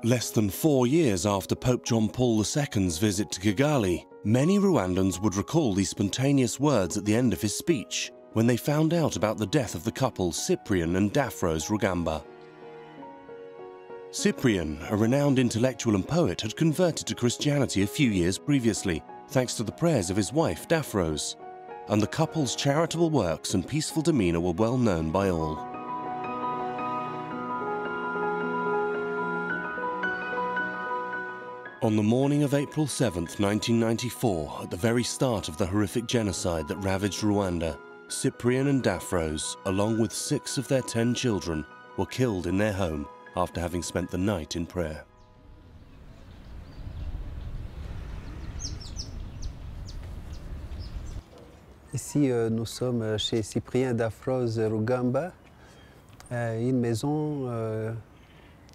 Less than 4 years after Pope John Paul II's visit to Kigali, many Rwandans would recall these spontaneous words at the end of his speech when they found out about the death of the couple Cyprian and Daphrose Rugamba. Cyprian, a renowned intellectual and poet, had converted to Christianity a few years previously, thanks to the prayers of his wife Daphrose, and the couple's charitable works and peaceful demeanour were well known by all. On the morning of April 7th, 1994, at the very start of the horrific genocide that ravaged Rwanda, Cyprian and Daphrose, along with 6 of their 10 children, were killed in their home after having spent the night in prayer. Ici, nous sommes chez Cyprien Daphrose Rugamba, une maison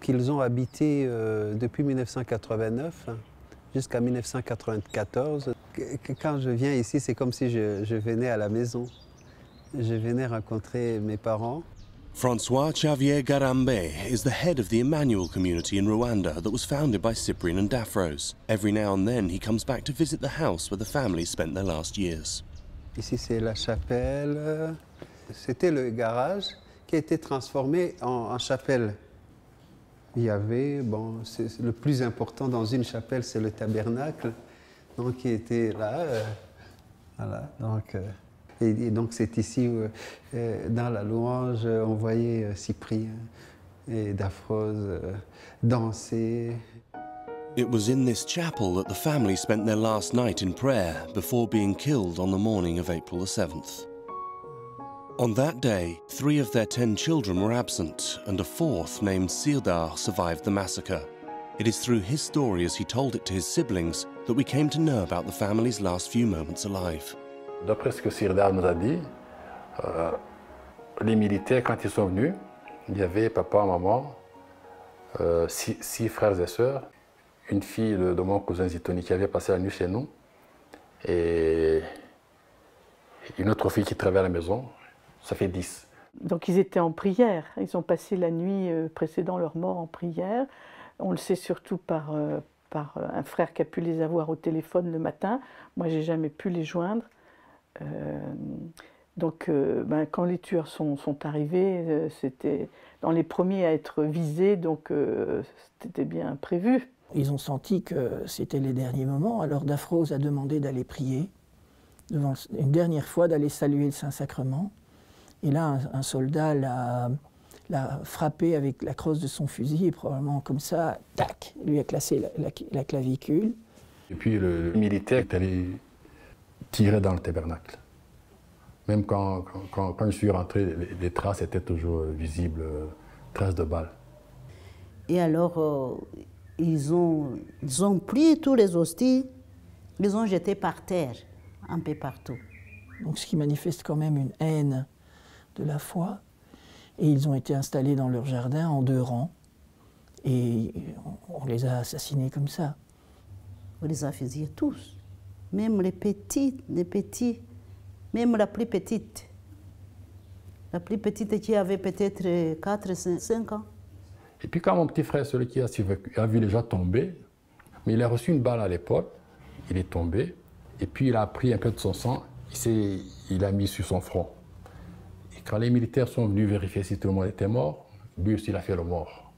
qu'ils ont habitée depuis 1989 jusqu'à 1994. Quand je viens ici, c'est comme si je venais à la maison. Je venais rencontrer mes parents. Francois Xavier Garambe is the head of the Emmanuel community in Rwanda that was founded by Cyprian and Daphrose. Every now and then he comes back to visit the house where the family spent their last years. Ici, c'est la chapelle. C'était le garage qui a été transformé en chapelle. Il y avait, bon, le plus important dans une chapelle, c'est le tabernacle, donc qui était là. Voilà, donc, et donc c'est ici où, dans la louange, on voyait Cyprien et Daphrose danser. It was in this chapel that the family spent their last night in prayer before being killed on the morning of April the 7th. On that day, 3 of their 10 children were absent, and a 4th named Sirdar survived the massacre. It is through his story as he told it to his siblings that we came to know about the family's last few moments alive. D'après ce que Sirdar nous a dit, les militaires, quand ils sont venus, il y avait papa, maman, 6 frères et sœurs, une fille de mon cousin Zitoni qui avait passé la nuit chez nous, et une autre fille qui travaillait à la maison. Ça fait 10. Donc ils étaient en prière. Ils ont passé la nuit précédant leur mort en prière. On le sait surtout par un frère qui a pu les avoir au téléphone le matin. Moi, j'ai jamais pu les joindre. Donc, quand les tueurs sont arrivés, c'était dans les premiers à être visés, donc c'était bien prévu. Ils ont senti que c'était les derniers moments. Alors Daphrose a demandé d'aller prier, une dernière fois d'aller saluer le Saint-Sacrement. Et là, un soldat l'a frappé avec la crosse de son fusil, et probablement comme ça, tac, lui a cassé la clavicule. Et puis le militaire est allé tirer dans le tabernacle. Même quand je suis rentré, les traces étaient toujours visibles, traces de balles. Et alors, ils ont pris tous les hosties, ils les ont jetés par terre, un peu partout. Donc ce qui manifeste quand même une haine de la foi, et ils ont été installés dans leur jardin en 2 rangs, et on les a assassinés comme ça. On les a fusillés tous, même les petits, même la plus petite qui avait peut-être 4-5 ans. Et puis quand mon petit frère, celui qui a vu les gens tomber, mais il a reçu une balle à l'épaule, il est tombé, et puis il a pris un peu de son sang, il a mis sur son front. Quand les militaires sont venus vérifier si tout le monde était mort, lui aussi il a fait le mort.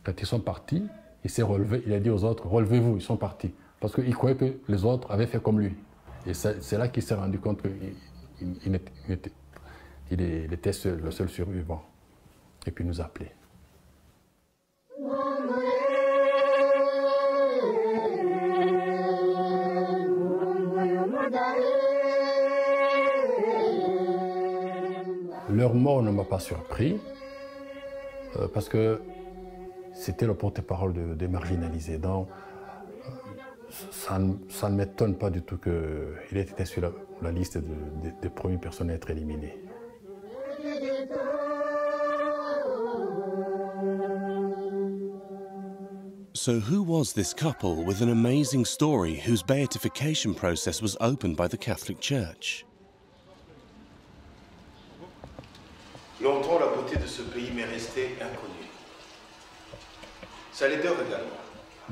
Quand ils sont partis, il s'est relevé, il a dit aux autres, relevez-vous, ils sont partis. Parce qu'il croyait que les autres avaient fait comme lui. Et c'est là qu'il s'est rendu compte qu'il était le seul survivant. Et puis il nous a appelés. Leur mort ne m'a pas surpris, parce que c'était le porte-parole des marginalisés. Donc, ça ne m'étonne pas du tout qu'il ait été sur la liste des premières personnes à être éliminées. So who was this couple with an amazing story whose beatification process was opened by the Catholic Church? Longtemps, la beauté de ce pays m'est restée inconnue.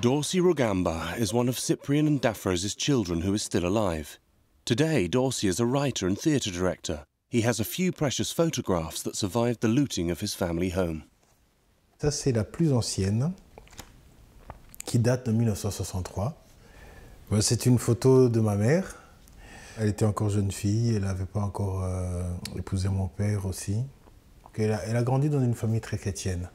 Dorsey Rugamba is one of Cyprian and Daphros's children who is still alive. Today, Dorsey is a writer and theatre director. He has a few precious photographs that survived the looting of his family home. Ça, c'est la plus ancienne, qui date de 1963. C'est une photo de ma mère. Elle était encore jeune fille, elle n'avait pas encore épousé mon père aussi. Elle a grandi dans une famille très chrétienne.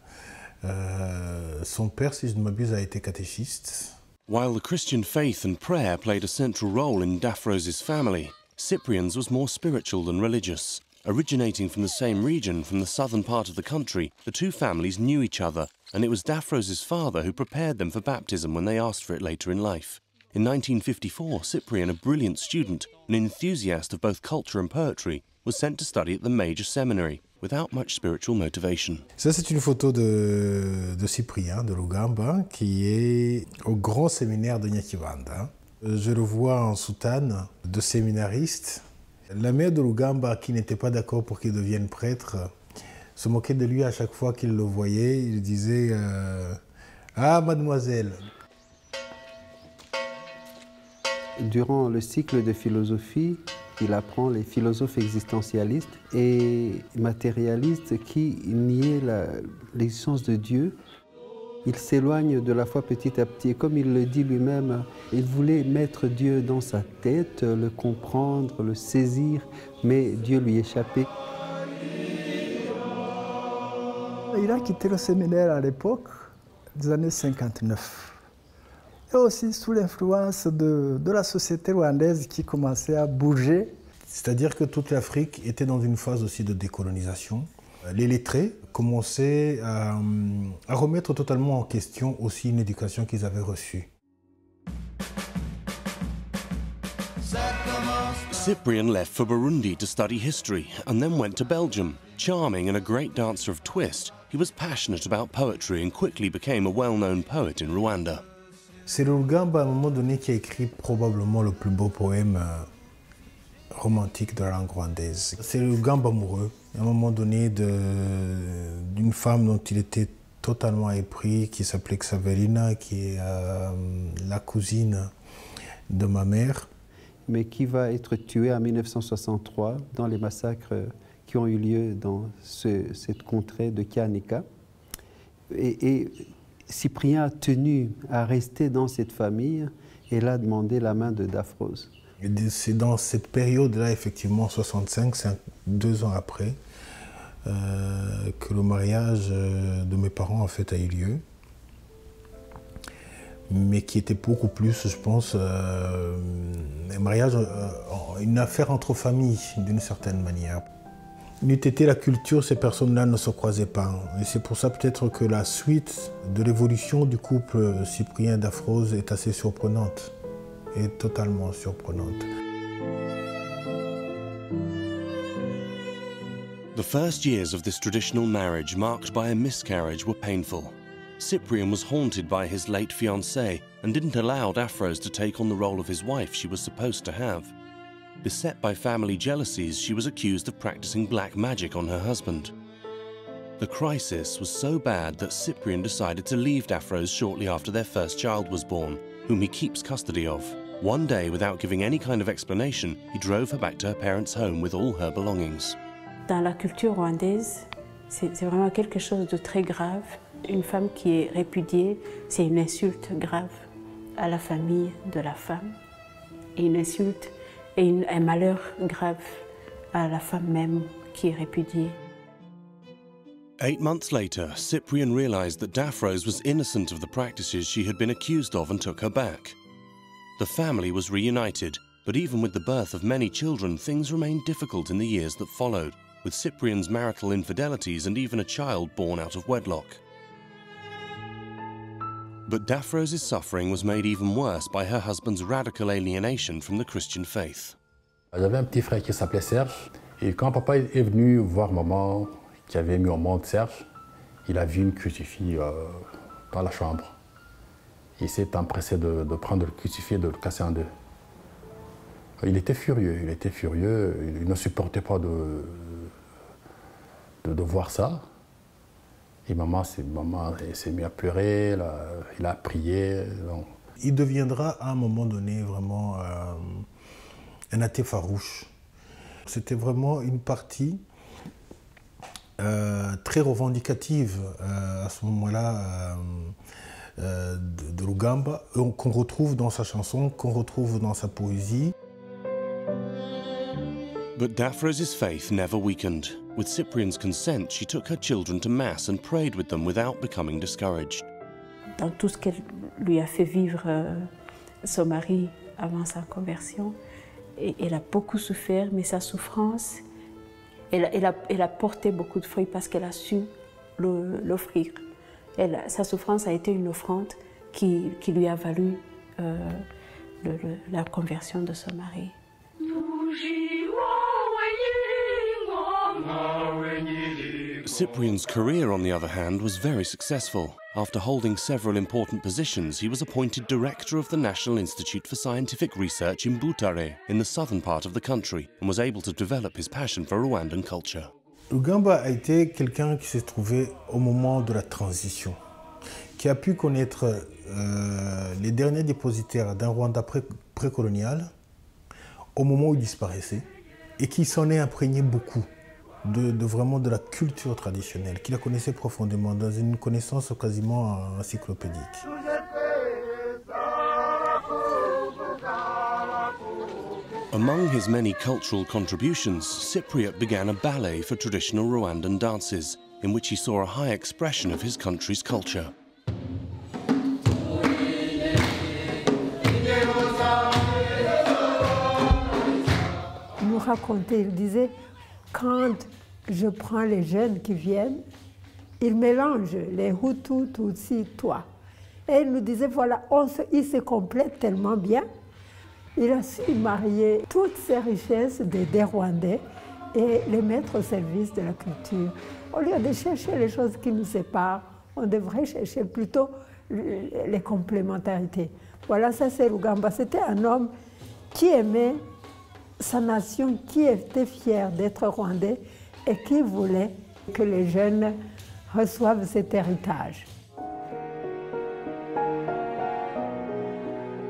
Son père, si je ne m'abuse, a été catéchiste. While the Christian faith and prayer played a central role in Daphros's family, Cyprian's was more spiritual than religious. Originating from the same region, from the southern part of the country, the two families knew each other, and it was Daphros's father who prepared them for baptism when they asked for it later in life. In 1954, Cyprian, a brilliant student, an enthusiast of both culture and poetry, was sent to study at the major seminary, without much spiritual motivation. Ça, c'est une photo de Cyprien, de Lugamba, qui est au grand séminaire de Nyakivanda. Je le vois en soutane de séminariste. La mère de Lugamba, qui n'était pas d'accord pour qu'il devienne prêtre, se moquait de lui à chaque fois qu'il le voyait. Il disait Ah, mademoiselle !» Durant le cycle de philosophie, il apprend les philosophes existentialistes et matérialistes qui niaient l'existence de Dieu. Il s'éloigne de la foi petit à petit. Et comme il le dit lui-même, il voulait mettre Dieu dans sa tête, le comprendre, le saisir, mais Dieu lui échappait. Il a quitté le séminaire à l'époque des années 59. Et aussi sous l'influence de la société rwandaise qui commençait à bouger. C'est-à-dire que toute l'Afrique était dans une phase aussi de décolonisation. Les lettrés commençaient à remettre totalement en question aussi une éducation qu'ils avaient reçue. Cyprian left for Burundi to study history and then went to Belgium. Charming and a great dancer of twist, he was passionate about poetry and quickly became a well-known poet in Rwanda. C'est le Lugamba à un moment donné qui a écrit probablement le plus beau poème romantique de la langue rwandaise. C'est le Lugamba amoureux, à un moment donné d'une femme dont il était totalement épris, qui s'appelait Xaverina, qui est la cousine de ma mère. Mais qui va être tuée en 1963 dans les massacres qui ont eu lieu dans cette contrée de Kianika. Et Cyprien a tenu à rester dans cette famille et il a demandé la main de Daphrose. C'est dans cette période-là, effectivement, 65, 2 ans après, que le mariage de mes parents, en fait, a eu lieu. Mais qui était beaucoup plus, je pense, un mariage, une affaire entre familles, d'une certaine manière. N'eût été la culture, ces personnes-là ne se croisaient pas. Et c'est pour ça peut-être que la suite de l'évolution du couple Cyprien-Daphrose est assez surprenante. Et totalement surprenante. The first years of this traditional marriage, marked by a miscarriage, were painful. Cyprian was haunted by his late fiancée and didn't allow Daphrose to take on the role of his wife she was supposed to have. Beset by family jealousies, she was accused of practicing black magic on her husband. The crisis was so bad that Cyprian decided to leave Daphrose shortly after their first child was born, whom he keeps custody of. One day, without giving any kind of explanation, he drove her back to her parents' home with all her belongings. Dans la culture rwandaise, c'est vraiment quelque chose de très grave. Une femme qui est répudiée, c'est une insulte grave à la famille de la femme, et une insulte et un malheur grave à la femme même qui est répudiée. 8 months later, Cyprian realized that Daphrose was innocent of the practices she had been accused of and took her back. The family was reunited, but even with the birth of many children, things remained difficult in the years that followed, with Cyprian's marital infidelities and even a child born out of wedlock. But Daphrose's suffering was made even worse by her husband's radical alienation from the Christian faith. J'avais un petit frère qui s'appelait Serge, et quand papa est venu voir maman, qui avait mis au monde Serge, il a vu une crucifix dans la chambre. Il s'est empressé de prendre le crucifix et de le casser en deux. Il était furieux, il ne supportait pas de voir ça. Et maman s'est mise à pleurer, il a prié. Donc. Il deviendra à un moment donné vraiment un athée farouche. C'était vraiment une partie très revendicative à ce moment-là de Rugamba, qu'on retrouve dans sa chanson, qu'on retrouve dans sa poésie. But Daphros's faith never weakened. With Cyprian's consent, she took her children to Mass and prayed with them without becoming discouraged. Dans tout ce qu'elle lui a fait vivre son mari avant sa conversion, et elle a beaucoup souffert, mais sa souffrance, elle a porté beaucoup de fruits parce qu'elle a su l'offrir. Sa souffrance a été une offrande qui lui a valu la conversion de son mari. Cyprian's career, on the other hand, was very successful. After holding several important positions, he was appointed director of the National Institute for Scientific Research in Butare, in the southern part of the country, and was able to develop his passion for Rwandan culture. Rugamba a été quelqu'un qui s'est trouvé au moment de la transition, qui a pu connaître les derniers dépositaires d'un Rwanda précolonial au moment où il disparaissait, et qui s'en est imprégné beaucoup vraiment de la culture traditionnelle, qu'il la connaissait profondément, dans une connaissance quasiment encyclopédique. Among his many cultural contributions, Cypriot began a ballet for traditional Rwandan dances, in which he saw a high expression of his country's culture. Il nous racontait, il disait, quand je prends les jeunes qui viennent, ils mélangent les Hutus, Tutsis, toi. Et il nous disait, voilà, il se complète tellement bien. Il a su marier toutes ces richesses des Rwandais et les mettre au service de la culture. Au lieu de chercher les choses qui nous séparent, on devrait chercher plutôt les complémentarités. Voilà, ça c'est Rugamba. C'était un homme qui aimait sa nation, qui était fier d'être rwandais et qui voulait que les jeunes reçoivent cet héritage.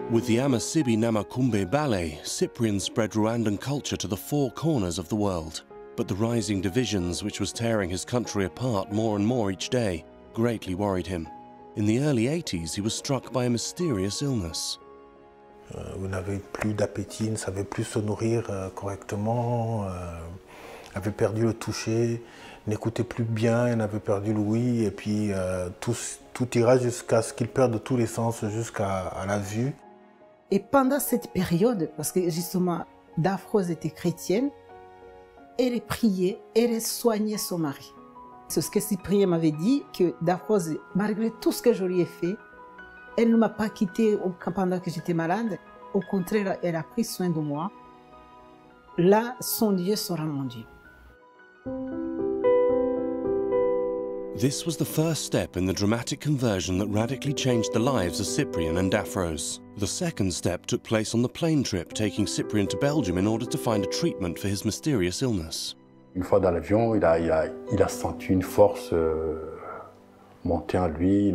With the Amasibi Namakumbe Ballet, Cyprian spread Rwandan culture to the four corners of the world. But the rising divisions, which was tearing his country apart more and more each day, greatly worried him. In the early 80s, he was struck by a mysterious illness. Il n'avait plus d'appétit, il ne savait plus se nourrir correctement, avait perdu le toucher, n'écoutait plus bien, il avait perdu l'ouïe, et puis tout ira jusqu'à ce qu'il perde tous les sens, jusqu'à la vue. Et pendant cette période, parce que justement Daphrose était chrétienne, elle priait, elle soignait son mari. C'est ce que Cyprien m'avait dit, que Daphrose, malgré tout ce que je lui ai fait, elle ne m'a pas quittée pendant que j'étais malade. Au contraire, elle a pris soin de moi. Là, son Dieu sera mon Dieu. This was the first step in the dramatic conversion that radically changed the lives of Cyprian and Daphrose. The second step took place on the plane trip taking Cyprian to Belgium in order to find a treatment for his mysterious illness. Une fois dans l'avion, il a senti une force monter en lui.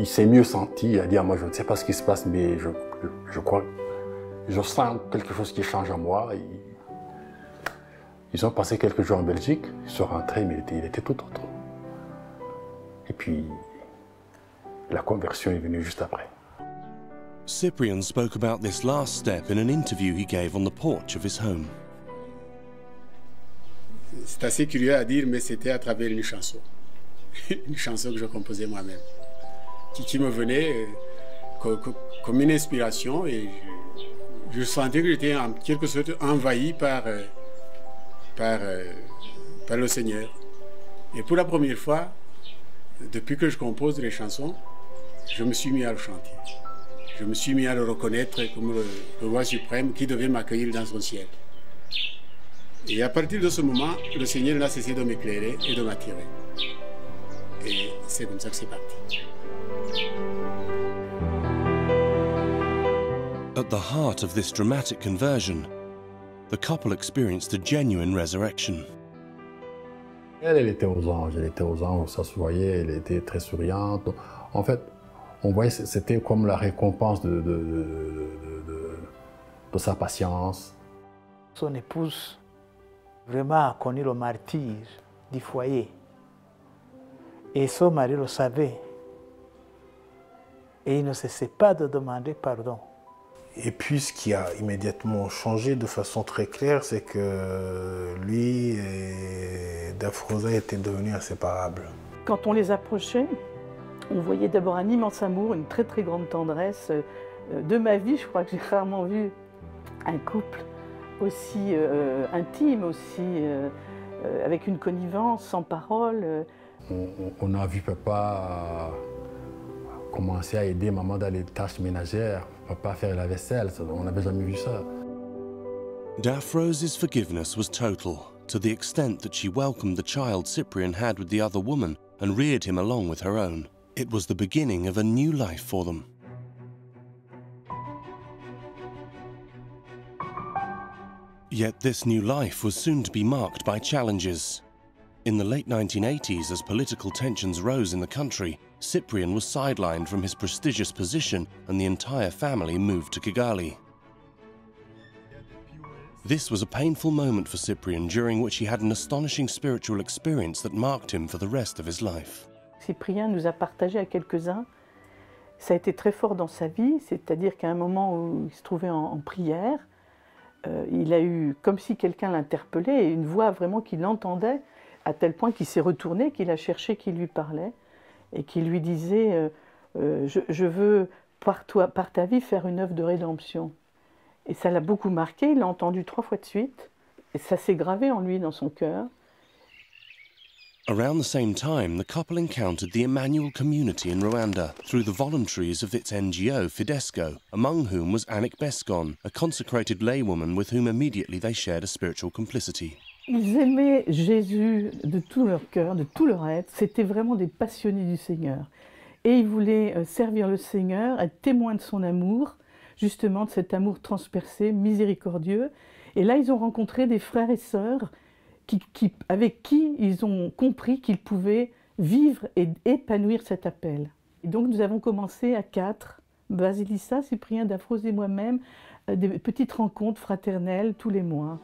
Il s'est mieux senti. Il a dit à moi, je ne sais pas ce qui se passe, mais je crois, je sens quelque chose qui change en moi. Ils ont passé quelques jours en Belgique, ils sont rentrés, mais il était tout autre. Et puis, la conversion est venue juste après. Cyprian spoke about this last step in an interview he gave on the porch of his home. C'est assez curieux à dire, mais c'était à travers une chanson. Une chanson que je composais moi-même, qui me venait comme une inspiration, et je sentais que j'étais en quelque sorte envahi par le Seigneur. Et pour la première fois, depuis que je compose les chansons, je me suis mis à le chanter. Je me suis mis à le reconnaître comme le roi suprême qui devait m'accueillir dans son ciel. Et à partir de ce moment, le Seigneur n'a cessé de m'éclairer et de m'attirer. Et c'est comme ça que c'est parti. At the heart of this dramatic conversion, the couple experienced a genuine resurrection. Elle était aux anges, ça se voyait, elle était très souriante. En fait, on voyait que c'était comme la récompense de sa patience. Son épouse vraiment a connu le martyre du foyer. Et son mari le savait. Et il ne cessait pas de demander pardon. Et puis ce qui a immédiatement changé de façon très claire, c'est que lui et Dafrosa étaient devenus inséparables. Quand on les approchait, on voyait d'abord un immense amour, une très très grande tendresse. De ma vie, je crois que j'ai rarement vu un couple aussi intime, aussi avec une connivence, sans parole. On a vu papa commencer à aider maman dans les tâches ménagères, papa faire la vaisselle, on n'avait jamais vu ça. Dafrosa's forgiveness was total, to the extent that she welcomed the child Cyprian had with the other woman and reared him along with her own. It was the beginning of a new life for them. Yet this new life was soon to be marked by challenges. In the late 1980s, as political tensions rose in the country, Cyprian was sidelined from his prestigious position and the entire family moved to Kigali. This was a painful moment for Cyprian, during which he had an astonishing spiritual experience that marked him for the rest of his life. Cyprien nous a partagé à quelques-uns. Ça a été très fort dans sa vie, c'est-à-dire qu'à un moment où il se trouvait en prière, il a eu comme si quelqu'un l'interpellait et une voix vraiment qu'il entendait, à tel point qu'il s'est retourné, qu'il a cherché qui lui parlait et qui lui disait je veux par ta vie faire une œuvre de rédemption. Et ça l'a beaucoup marqué, il l'a entendu 3 fois de suite et ça s'est gravé en lui, dans son cœur. Around the same time, the couple encountered the Emmanuel community in Rwanda through the voluntaries of its NGO, Fidesco, among whom was Annick Besgon, a consecrated laywoman with whom immediately they shared a spiritual complicity. Ils aimaient Jésus de tout leur cœur, de tout leur être. C'était vraiment des passionnés du Seigneur. Et ils voulaient servir le Seigneur, être témoins de son amour, justement de cet amour transpercé, miséricordieux. Et là, ils ont rencontré des frères et sœurs avec qui ils ont compris qu'ils pouvaient vivre et épanouir cet appel. Et donc nous avons commencé à 4, Basilissa, Cyprien, Dafrose et moi-même, des petites rencontres fraternelles tous les mois.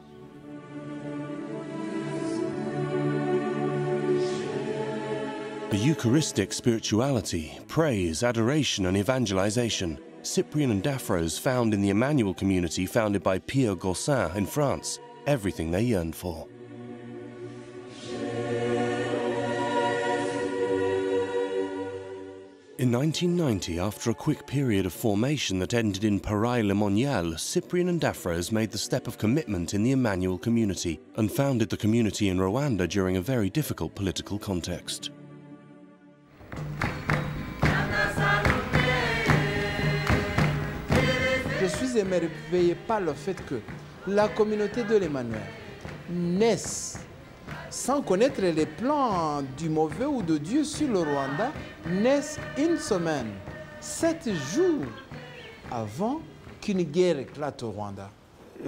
A Eucharistic spirituality, praise, adoration and evangelization. Cyprian and Dafrose found in the Emmanuel community founded by Pierre Gaussin in France everything they yearned for. In 1990, after a quick period of formation that ended in Paray-le-Monial, Cyprian and Dafrose made the step of commitment in the Emmanuel community and founded the community in Rwanda during a very difficult political context. Je suis émerveillé par le fait que la communauté de l'Emmanuel naisse sans connaître les plans du mauvais ou de Dieu sur le Rwanda, naissent une semaine, 7 jours avant qu'une guerre éclate au Rwanda.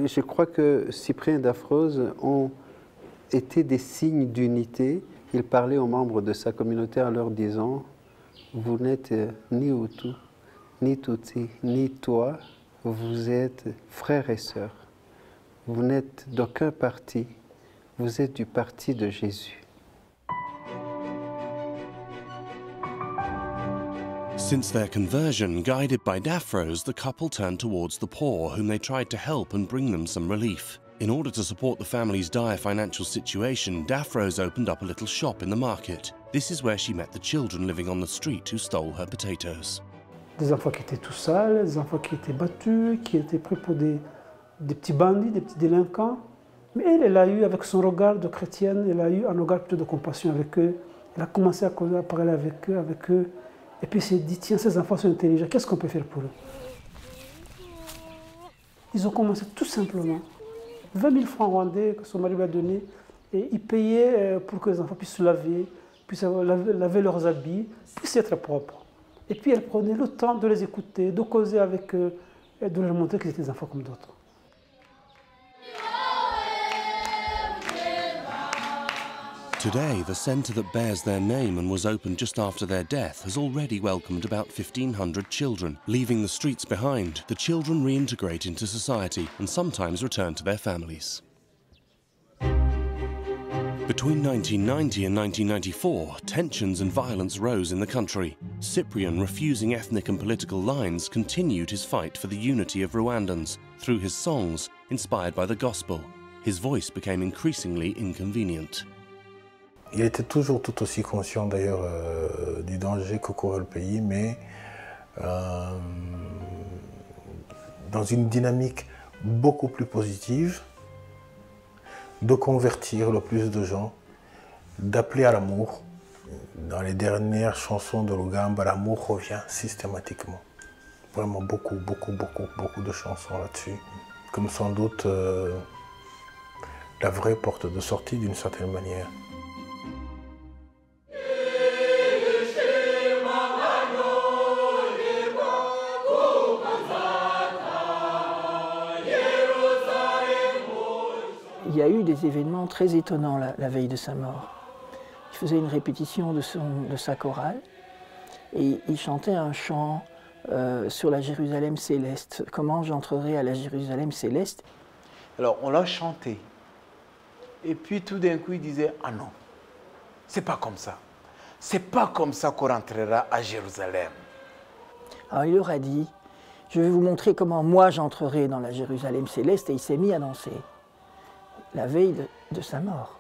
Je crois que Cyprien et Dafrose ont été des signes d'unité. Il parlait aux membres de sa communauté en leur disant « Vous n'êtes ni Hutu, ni Tutsi, ni toi, vous êtes frères et sœurs. Vous n'êtes d'aucun parti. Vous êtes du parti de Jésus. » Since their conversion, guided by Dafrose, the couple turned towards the poor, whom they tried to help and bring them some relief. In order to support the family's dire financial situation, Dafrose opened up a little shop in the market. This is where she met the children living on the street who stole her potatoes. Des enfants qui étaient tout sales, des enfants qui étaient battus, qui étaient pris pour des petits bandits, des petits délinquants. Mais elle a eu, avec son regard de chrétienne, elle a eu un regard plutôt de compassion avec eux. Elle a commencé à parler avec eux. Et puis elle s'est dit, tiens, ces enfants sont intelligents, qu'est-ce qu'on peut faire pour eux? Ils ont commencé tout simplement. 20 000 francs rwandais que son mari lui a donné, et ils payaient pour que les enfants puissent se laver, puissent laver leurs habits, puissent être propres. Et puis elle prenait le temps de les écouter, de causer avec eux, et de leur montrer qu'ils étaient des enfants comme d'autres. Today, the centre that bears their name and was opened just after their death has already welcomed about 1,500 children. Leaving the streets behind, the children reintegrate into society and sometimes return to their families. Between 1990 and 1994, tensions and violence rose in the country. Cyprian, refusing ethnic and political lines, continued his fight for the unity of Rwandans through his songs, inspired by the gospel. His voice became increasingly inconvenient. Il était toujours tout aussi conscient d'ailleurs du danger que courait le pays, mais dans une dynamique beaucoup plus positive, de convertir le plus de gens, d'appeler à l'amour. Dans les dernières chansons de Rugamba, l'amour revient systématiquement. Vraiment beaucoup de chansons là-dessus. Comme sans doute la vraie porte de sortie d'une certaine manière. Il y a eu des événements très étonnants la veille de sa mort. Il faisait une répétition de sa chorale et il chantait un chant sur la Jérusalem céleste. Comment j'entrerai à la Jérusalem céleste? Alors on l'a chanté. Et puis tout d'un coup il disait « Ah non, c'est pas comme ça. C'est pas comme ça qu'on rentrera à Jérusalem. » Alors il leur a dit « Je vais vous montrer comment moi j'entrerai dans la Jérusalem céleste » et il s'est mis à danser. La veille de sa mort.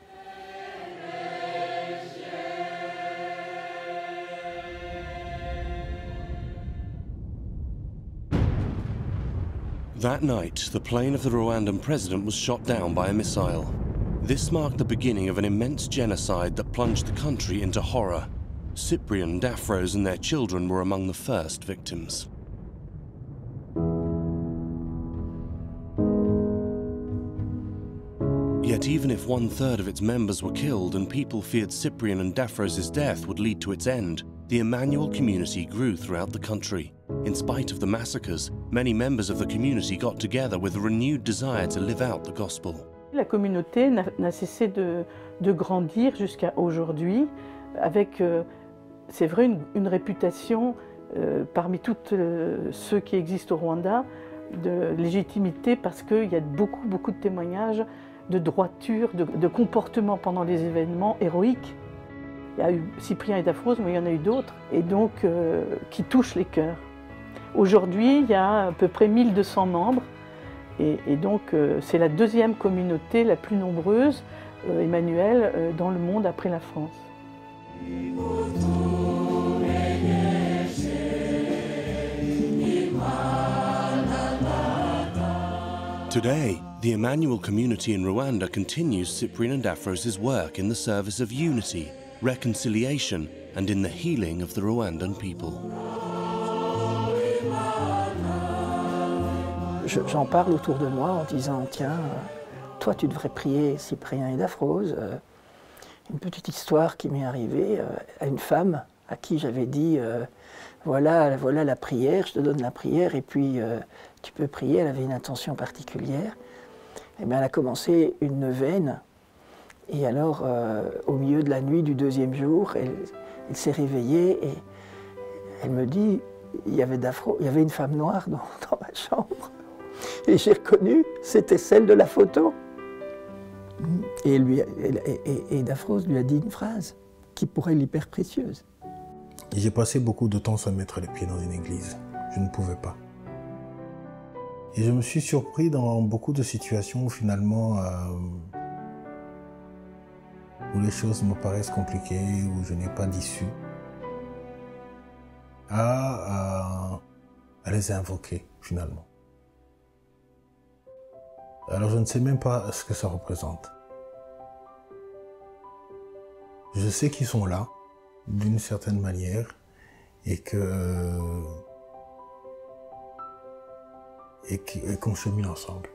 That night, the plane of the Rwandan president was shot down by a missile. This marked the beginning of an immense genocide that plunged the country into horror. Cyprian, Daphrose and their children were among the first victims. Yet even if 1/3 of its members were killed and people feared Cyprian and Daphrose's death would lead to its end, the Emmanuel community grew throughout the country. In spite of the massacres, many members of the community got together with a renewed desire to live out the gospel. La communauté n'a cessé de grandir jusqu'à aujourd'hui, avec, c'est vrai, une réputation parmi tous ceux qui existent au Rwanda de légitimité, parce qu'il y a beaucoup de témoignages de droiture, de comportement pendant les événements héroïques. Il y a eu Cyprien et Daphrose, mais il y en a eu d'autres, et donc qui touchent les cœurs. Aujourd'hui, il y a à peu près 1200 membres, et donc c'est la deuxième communauté la plus nombreuse, Emmanuel, dans le monde après la France. Today, the Emmanuel community in Rwanda continues Cyprian and Daphrose's work in the service of unity, reconciliation, and in the healing of the Rwandan people. J'en parle autour de moi en disant, tiens, toi tu devrais prier Cyprien et Daphrose. Une petite histoire qui m'est arrivée à une femme à qui j'avais dit, voilà la prière, je te donne la prière et puis tu peux prier. Elle avait une intention particulière. Et bien, elle a commencé une neuvaine et alors au milieu de la nuit du deuxième jour, elle s'est réveillée et elle me dit, il y avait une femme noire dans ma chambre et j'ai reconnu, c'était celle de la photo. Et Daphrose lui a dit une phrase qui pour elle est hyper précieuse. J'ai passé beaucoup de temps sans mettre les pieds dans une église. Je ne pouvais pas. Et je me suis surpris dans beaucoup de situations où finalement, où les choses me paraissent compliquées, où je n'ai pas d'issue, à les invoquer finalement. Alors je ne sais même pas ce que ça représente. Je sais qu'ils sont là, d'une certaine manière, et qu'on chemine ensemble.